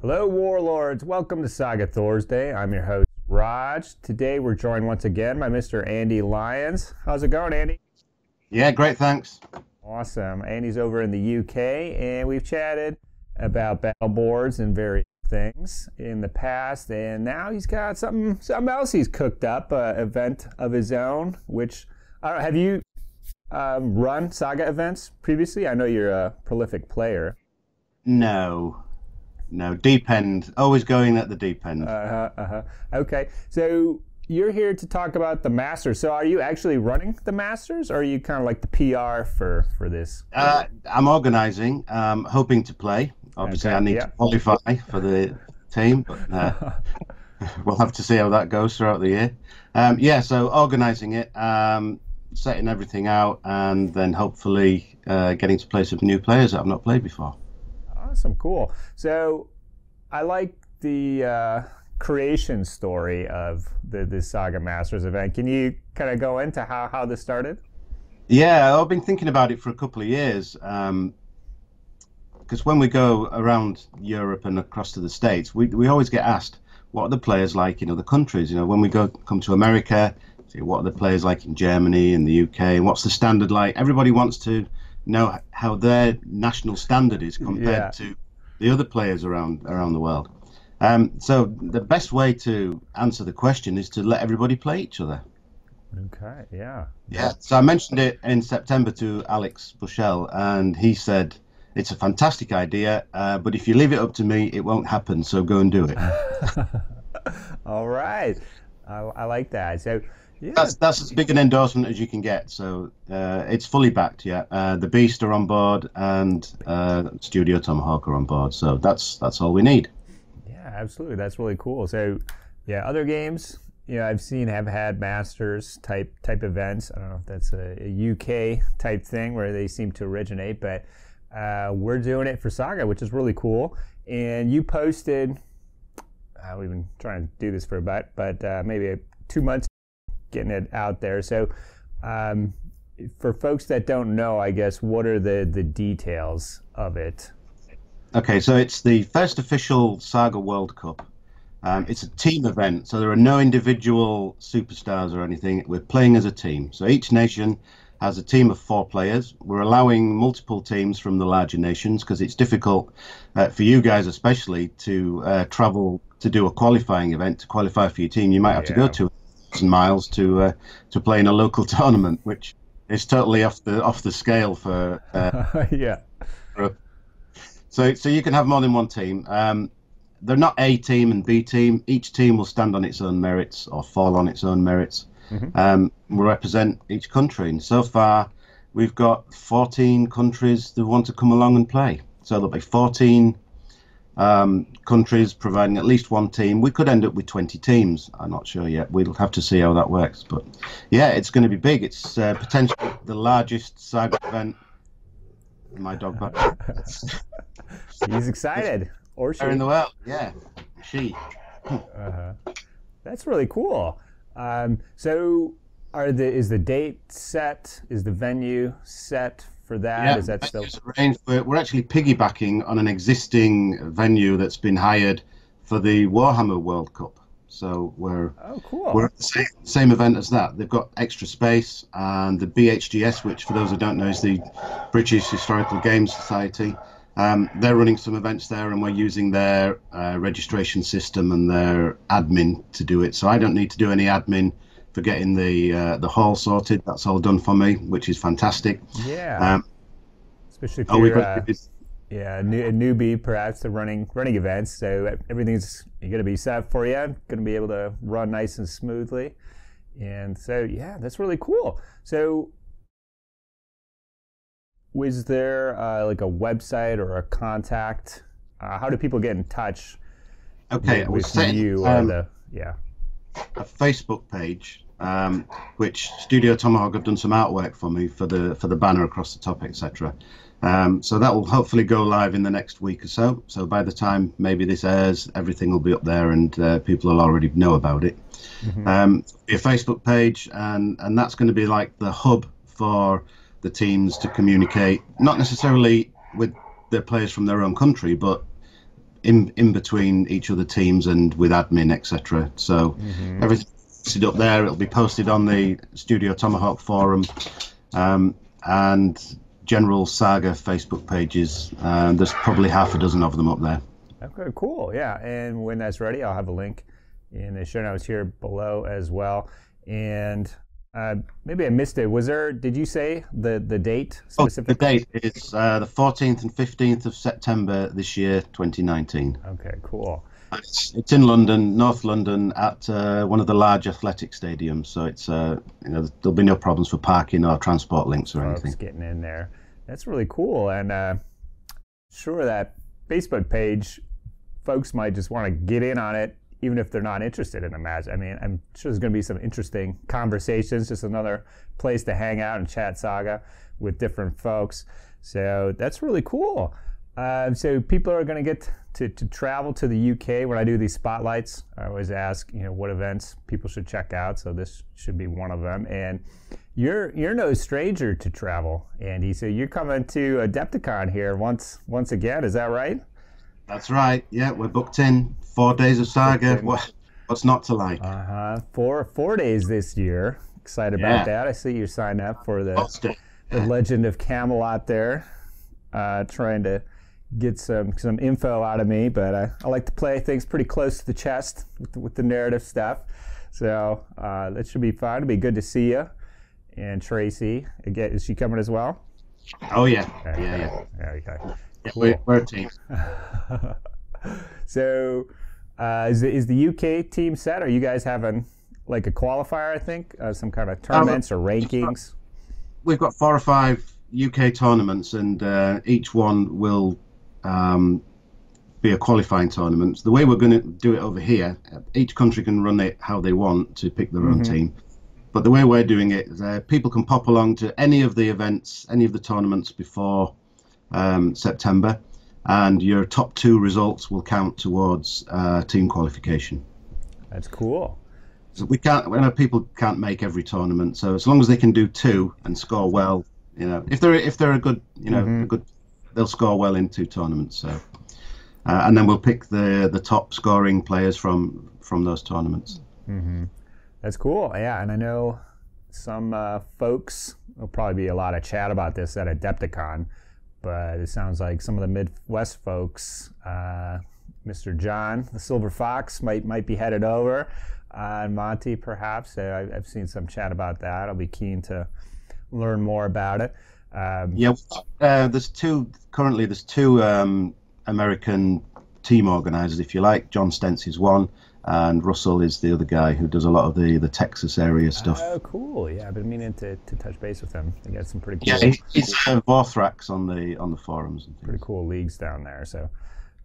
Hello, Warlords. Welcome to Saga Thursday. I'm your host, Raj. Today we're joined once again by Mr. Andy Lyons. How's it going, Andy? Yeah, great, thanks. Awesome. Andy's over in the UK, and we've chatted about battle boards and various things in the past, and now he's got something else he's cooked up, an event of his own, which, have you run Saga events previously? I know you're a prolific player. No, deep end. Always going at the deep end. Okay, so you're here to talk about the Masters. So are you actually running the Masters, or are you kind of like the PR for this? I'm organising, hoping to play. Obviously, Okay, I need to qualify for the team, but we'll have to see how that goes throughout the year. So organising it, setting everything out, and then hopefully getting to play some new players that I've not played before. Awesome, cool. So I like the creation story of the Saga Masters event. Can you kind of go into how this started? Yeah, I've been thinking about it for a couple of years. Because when we go around Europe and across to the States, we always get asked, what are the players like in other countries? You know, when we come to America, see what are the players like in Germany and the UK, and what's the standard like? Everybody wants to know how their national standard is compared to the other players around the world. So the best way to answer the question is to let everybody play each other. Okay, yeah. So I mentioned it in September to Alex Bushell, and he said, it's a fantastic idea, but if you leave it up to me, it won't happen, so go and do it. All right. I like that. So yeah. That's as big an endorsement as you can get. So it's fully backed, The Beast are on board, and Studio Tomahawk are on board. So that's all we need. Yeah, absolutely. That's really cool. So yeah, other games, I've seen have had Masters type events. I don't know if that's a UK type thing where they seem to originate, but we're doing it for Saga, which is really cool. And you posted, we've been trying to do this for a bit, but maybe 2 months getting it out there. So for folks that don't know, I guess, what are the details of it? Okay, so it's the first official Saga World Cup. It's a team event, so there are no individual superstars or anything. We're playing as a team. So each nation has a team of 4 players. We're allowing multiple teams from the larger nations because it's difficult for you guys especially to travel to do a qualifying event. To qualify for your team, you might have to go 2,000 miles to play in a local tournament, which is totally off the scale for So you can have more than one team. They're not A team and B team. Each team will stand on its own merits or fall on its own merits. We'll represent each country, and so far we've got 14 countries that want to come along and play. So there'll be 14 countries providing at least one team. We could end up with 20 teams. I'm not sure yet. We'll have to see how that works. But yeah, it's going to be big. It's potentially the largest Saga event. My dog barks. He's excited. Or she. In the world, yeah, she. That's really cool. So is the date set? Is the venue set for that? Yeah, is that still arranged? We're actually piggybacking on an existing venue that's been hired for the Warhammer World Cup. So we're at the same event as that. They've got extra space, and the BHGS, which for those who don't know is the British Historical Games Society. They're running some events there, and we're using their registration system and their admin to do it. So I don't need to do any admin for getting the hall sorted. That's all done for me, which is fantastic. Yeah. Especially if you're a newbie, perhaps, to running events. So everything's going to be set for you. Going to be able to run nice and smoothly. And so, yeah, that's really cool. So was there like a website or a contact? How do people get in touch with you? A Facebook page, which Studio Tomahawk have done some artwork for me for the banner across the top, etc. So that will hopefully go live in the next week or so. So by the time maybe this airs, everything will be up there, and people will already know about it. Your Facebook page, and that's going to be like the hub for the teams to communicate, not necessarily with the players from their own country, but in between each other teams and with admin, etc. So everything's posted up there. It'll be posted on the Studio Tomahawk forum and general Saga Facebook pages. There's probably half a dozen of them up there. Okay, cool. Yeah, and when that's ready, I'll have a link in the show notes here below as well. And maybe I missed it. Did you say the date specifically? The date is the 14th and 15th of September this year, 2019. Okay, cool. It's in London, North London, at one of the large athletic stadiums. So it's there'll be no problems for parking or transport links or anything. Getting in there. That's really cool. And sure, that Facebook page, folks might just want to get in on it, even if they're not interested in the match. I mean, I'm sure there's going to be some interesting conversations, just another place to hang out and chat Saga with different folks. So that's really cool. So people are going to get to travel to the UK. When I do these spotlights, I always ask, what events people should check out. So this should be one of them. And you're no stranger to travel, Andy. So you're coming to Adepticon here once again. Is that right? That's right. Yeah, we're booked in. 4 days of Saga. What's not to like? 4 days this year. Excited about that. I see you signed up for the Legend of Camelot there. Trying to get some info out of me, but I like to play things pretty close to the chest with the narrative stuff. So that should be fun. It'll be good to see you. And Tracy, again, is she coming as well? Oh yeah, okay. yeah. Okay. Cool. We're a team. So, is the UK team set? Are you guys having like a qualifier? I think some kind of tournaments or rankings. We've got 4 or 5 UK tournaments, and each one will be a qualifying tournament. The way we're going to do it over here, each country can run it how they want to pick their own team. But the way we're doing it is people can pop along to any of the events, any of the tournaments before September, and your top 2 results will count towards team qualification. That's cool. So we know people can't make every tournament, so as long as they can do 2 and score well, if they're a good, they'll score well in 2 tournaments. So, and then we'll pick the top scoring players from those tournaments. That's cool. Yeah, and I know some folks, there'll probably be a lot of chat about this at Adepticon, but it sounds like some of the Midwest folks, Mr. John, the Silver Fox, might be headed over, and Monty perhaps. I've seen some chat about that. I'll be keen to learn more about it. There's two American team organizers, if you like. John Stentz is one, and Russell is the other guy who does a lot of the Texas area stuff. Oh, cool. Yeah, I've been meaning to touch base with him. He got some pretty cool... Yeah, he's Vorthrax on the forums. And pretty cool leagues down there. So,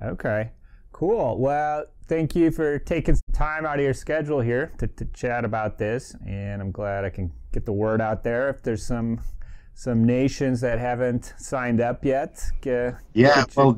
okay. Cool. Well, thank you for taking some time out of your schedule here to chat about this, and I'm glad I can get the word out there. If there's some nations that haven't signed up yet, I'll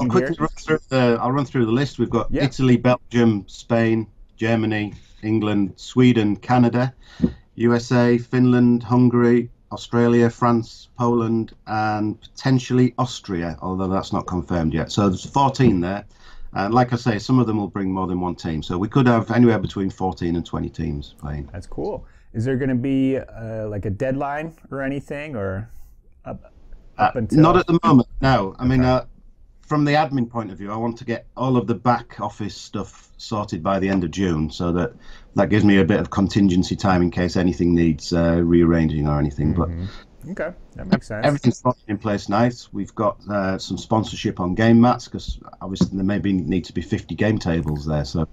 quickly run through the list. We've got Italy, Belgium, Spain, Germany, England, Sweden, Canada, USA, Finland, Hungary, Australia, France, Poland, and potentially Austria, although that's not confirmed yet. So there's 14 there. And like I say, some of them will bring more than one team. So we could have anywhere between 14 and 20 teams playing. That's cool. Is there going to be like a deadline or anything, or up until? Not at the moment, no. I mean, from the admin point of view, I want to get all of the back office stuff sorted by the end of June, so that gives me a bit of contingency time in case anything needs rearranging or anything. But okay, that makes sense. Everything's in place nice. We've got some sponsorship on game mats, because obviously there maybe need to be 50 game tables there, so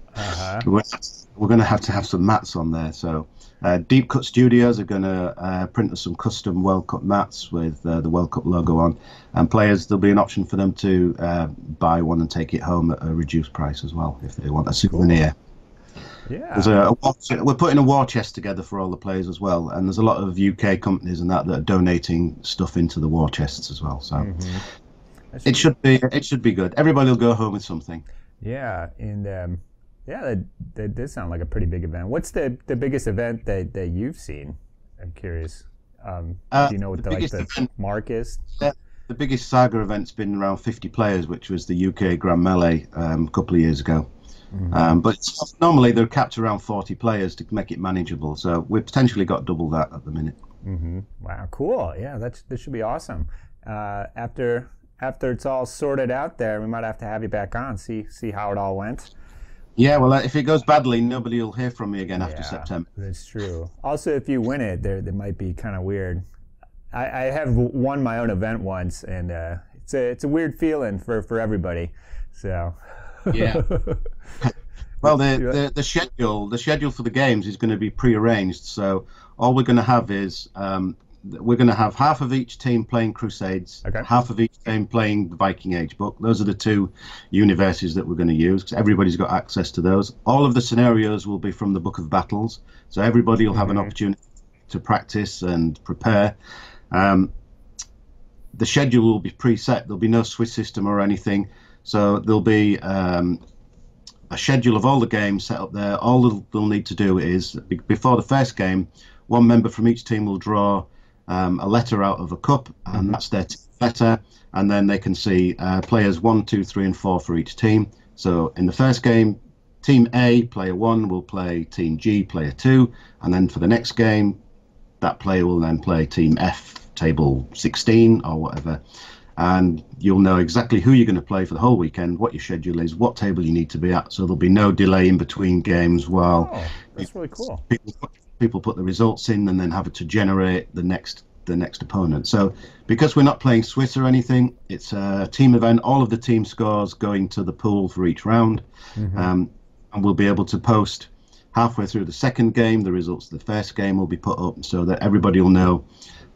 we're going to have some mats on there. So Deep Cut Studios are going to print us some custom World Cup mats with the World Cup logo on, and players, there'll be an option for them to buy one and take it home at a reduced price as well if they want a souvenir. Yeah, we're putting a war chest together for all the players as well, and there's a lot of UK companies and that are donating stuff into the war chests as well. So it should be good. Everybody will go home with something. Yeah, and that does sound like a pretty big event. What's the biggest event that you've seen? I'm curious. Do you know what the mark is? The the biggest Saga event's been around 50 players, which was the UK Grand Melee a couple of years ago. But normally they're capped around 40 players to make it manageable. So we've potentially got double that at the minute. Wow, cool. Yeah, this should be awesome. After it's all sorted out there, we might have to have you back on, see how it all went. Yeah, well, if it goes badly, nobody will hear from me again after September. That's true. Also, if you win it, there might be kind of weird. I have won my own event once, and it's a weird feeling for everybody. So yeah. Well, the schedule for the games is going to be prearranged. So all we're going to have is we're going to have half of each team playing Crusades, half of each team playing the Viking Age book. Those are the two universes that we're going to use, because everybody's got access to those. All of the scenarios will be from the Book of Battles, so everybody will have an opportunity to practice and prepare. The schedule will be preset. There'll be no Swiss system or anything, so there'll be a schedule of all the games set up there. All they'll need to do is, before the first game, one member from each team will draw a letter out of a cup, and that's their letter, and then they can see players 1, 2, 3, and 4 for each team. So in the first game, Team A, player 1, will play Team G, player 2, and then for the next game, that player will then play Team F, table 16 or whatever, and you'll know exactly who you're going to play for the whole weekend, what your schedule is, what table you need to be at, so there'll be no delay in between games while that's really cool. People put the results in and then have it to generate the next opponent. So because we're not playing Swiss or anything, it's a team event. All of the team scores going to the pool for each round, and we'll be able to post halfway through the second game the results of the first game will be put up, so that everybody will know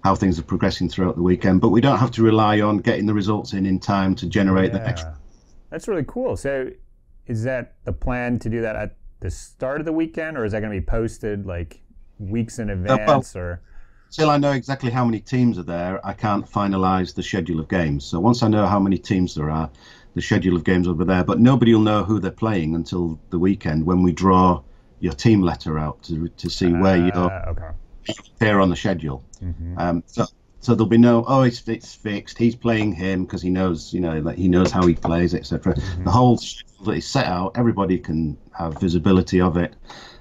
how things are progressing throughout the weekend. But we don't have to rely on getting the results in time to generate the next. That's really cool. So is that the plan to do that at the start of the weekend, or is that going to be posted like weeks in advance? Or till I know exactly how many teams are there, I can't finalize the schedule of games. So once I know how many teams there are, the schedule of games will be there, but nobody will know who they're playing until the weekend when we draw your team letter out to see where you're appear on the schedule. So there'll be no, it's fixed, he's playing him because he knows, like he knows how he plays, etc. The whole schedule that is set out, everybody can have visibility of it,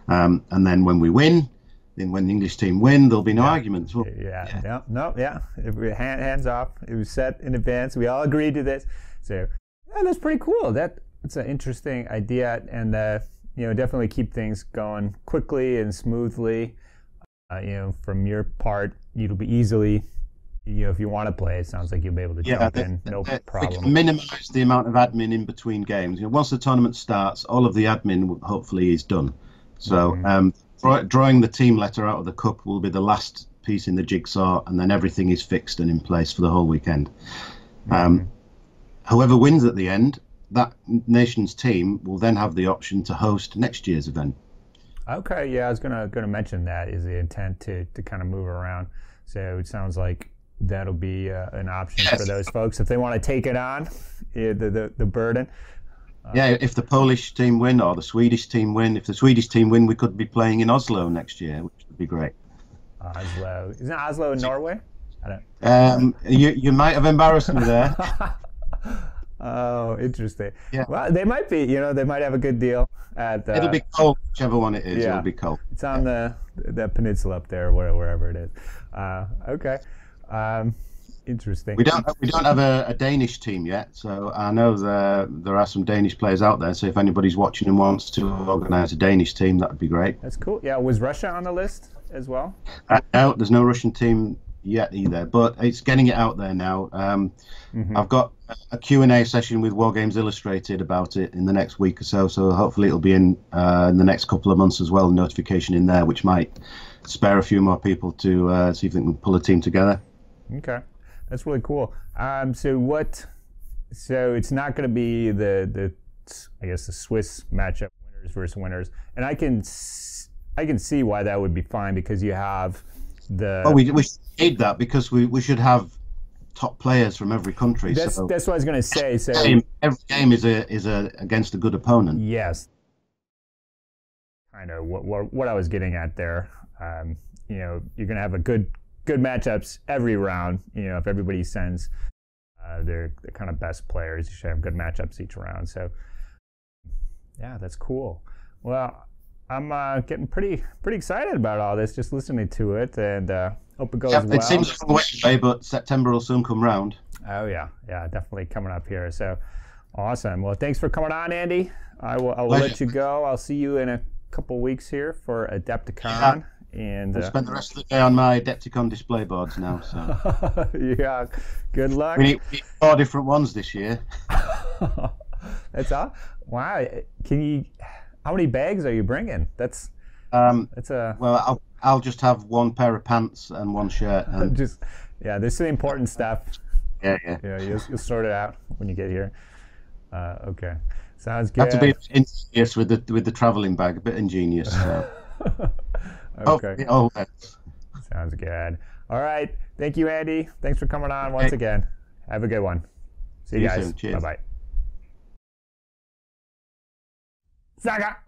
and then when we win, then when the English team win, there'll be no arguments. Well, hands off. It was set in advance. We all agreed to this. So that's pretty cool. That's an interesting idea, and definitely keep things going quickly and smoothly. From your part, it'll be easily, if you want to play, it sounds like you'll be able to jump in, no problem. They can minimize the amount of admin in between games. Once the tournament starts, all of the admin hopefully is done. So drawing the team letter out of the cup will be the last piece in the jigsaw, and then everything is fixed and in place for the whole weekend. Whoever wins at the end, that nation's team will then have the option to host next year's event. Okay, yeah, I was gonna mention that is the intent to kind of move around. So it sounds like that'll be an option for those folks if they want to take it on, the burden. If the Polish team win or the Swedish team win. If the Swedish team win, we could be playing in Oslo next year, which would be great. Oslo, isn't Oslo in Norway? I don't. You might have embarrassed me there. Oh, interesting. Yeah. Well, they might be. They might have a good deal. It'll be cold, whichever one it is. Yeah. It'll be cold. It's on the peninsula up there, wherever it is. Okay. Interesting. We don't have a Danish team yet, so I know there are some Danish players out there. So if anybody's watching and wants to organise a Danish team, that would be great. That's cool. Yeah. Was Russia on the list as well? No, there's no Russian team yet either, but it's getting it out there now. I've got a Q&A session with Wargames Illustrated about it in the next week or so, so hopefully it'll be in the next couple of months as well, notification in there, which might spare a few more people to see if they can pull a team together. Okay, that's really cool. So it's not going to be the Swiss matchup, winners versus winners, and I can see why that would be fine, because you have we need that, because we should have top players from every country. That's what I was going to say. So every game is against a good opponent. Yes. Kind of what I was getting at there. You're going to have a good matchups every round. If everybody sends They're kind of best players. You should have good matchups each round. So, yeah, that's cool. Well, I'm getting pretty excited about all this, just listening to it, and hope it goes well. It seems a long way, but September will soon come round. Oh, yeah, definitely coming up here. So, awesome. Well, thanks for coming on, Andy. I'll let you go. I'll see you in a couple weeks here for Adepticon. And I'll spend the rest of the day on my Adepticon display boards now. So yeah, good luck. We need 4 different ones this year. That's all. Wow. How many bags are you bringing? That's a. Well, I'll just have 1 pair of pants and 1 shirt. And this is the important stuff. Yeah. You'll sort it out when you get here. Okay, sounds good. Have to be ingenious with the traveling bag, a bit ingenious. So. Okay. Oh, sounds good. All right. Thank you, Andy. Thanks for coming on once again. Have a good one. See you guys. Soon. Cheers. Bye-bye. Saga!